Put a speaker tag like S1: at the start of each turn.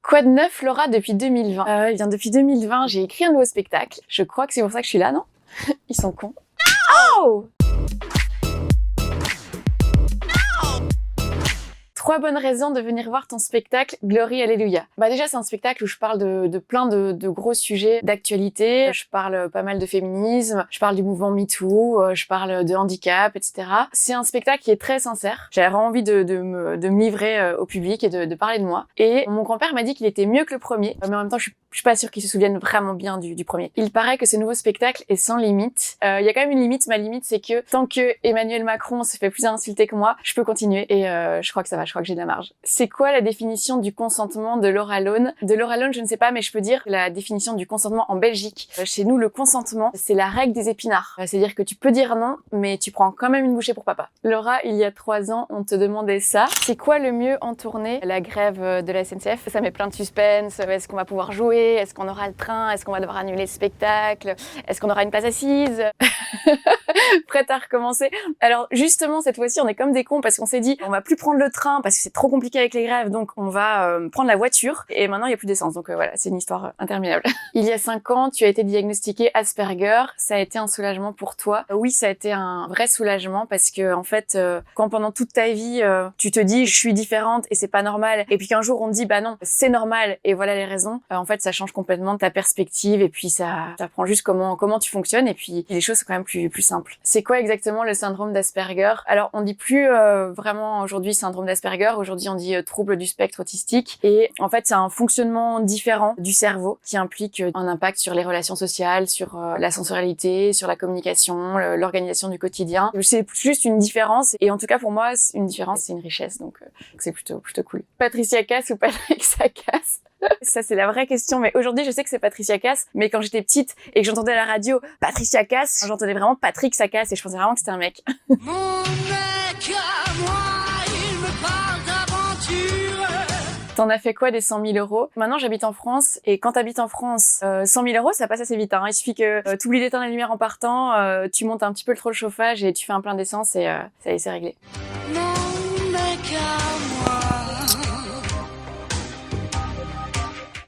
S1: Quoi de neuf, Laura, depuis 2020? Eh bien, depuis 2020, j'ai écrit un nouveau spectacle. Je crois que c'est pour ça que je suis là, non? Ils sont cons. Oh! 3 bonnes raisons de venir voir ton spectacle Glory Alléluia. Déjà, c'est un spectacle où je parle de plein de gros sujets d'actualité. Je parle pas mal de féminisme, je parle du mouvement MeToo, je parle de handicap, etc. C'est un spectacle qui est très sincère. J'avais vraiment envie de me livrer au public et de parler de moi. Et mon grand-père m'a dit qu'il était mieux que le premier, mais en même temps, je suis pas sûre qu'il se souvienne vraiment bien du premier. Il paraît que ce nouveau spectacle est sans limite. Il y a quand même une limite. Ma limite, c'est que tant que Emmanuel Macron se fait plus insulter que moi, je peux continuer. Et je crois que ça va. Je crois que j'ai de la marge. C'est quoi la définition du consentement de Laura Lone? De Laura Lone, je ne sais pas, mais je peux dire la définition du consentement en Belgique. Chez nous, le consentement, c'est la règle des épinards. C'est-à-dire que tu peux dire non, mais tu prends quand même une bouchée pour papa. Laura, il y a 3 ans, on te demandait ça. C'est quoi le mieux en tournée? La grève de la SNCF, ça met plein de suspense. Est-ce qu'on va pouvoir jouer? Est-ce qu'on aura le train? Est-ce qu'on va devoir annuler le spectacle? Est-ce qu'on aura une place assise? Prête à recommencer? Alors justement, cette fois-ci, on est comme des cons parce qu'on s'est dit, on va plus prendre le train parce que c'est trop compliqué avec les grèves, donc on va prendre la voiture. Et maintenant, il y a plus d'essence, donc voilà, c'est une histoire interminable. Il y a 5 ans, tu as été diagnostiqué Asperger. Ça a été un soulagement pour toi? Oui, ça a été un vrai soulagement parce que en fait, quand pendant toute ta vie, tu te dis, je suis différente et c'est pas normal, et puis qu'un jour on te dit, bah non, c'est normal et voilà les raisons. En fait, ça change complètement ta perspective et puis ça t'apprend juste comment tu fonctionnes et puis les choses sont quand même plus simples. C'est quoi exactement le syndrome d'Asperger? Alors, on dit plus vraiment aujourd'hui syndrome d'Asperger. Aujourd'hui, on dit trouble du spectre autistique. Et en fait, c'est un fonctionnement différent du cerveau qui implique un impact sur les relations sociales, sur la sensorialité, sur la communication, l'organisation du quotidien. C'est juste une différence. Et en tout cas, pour moi, une différence, c'est une richesse. Donc, c'est plutôt cool. Patricia Cass ou Patrick Sacas? Ça, c'est la vraie question. Mais aujourd'hui, je sais que c'est Patricia Cass. Mais quand j'étais petite et que j'entendais à la radio Patricia Cass, j'entendais vraiment Patrick Sacas et je pensais vraiment que c'était un mec. Mon mec à moi, il me parle d'aventure. T'en as fait quoi des 100 000 euros? Maintenant, j'habite en France et quand t'habites en France, 100 000 euros, ça passe assez vite. Il suffit que t'oublies d'éteindre la lumière en partant, tu montes un petit peu trop le chauffage et tu fais un plein d'essence et ça y est, c'est réglé.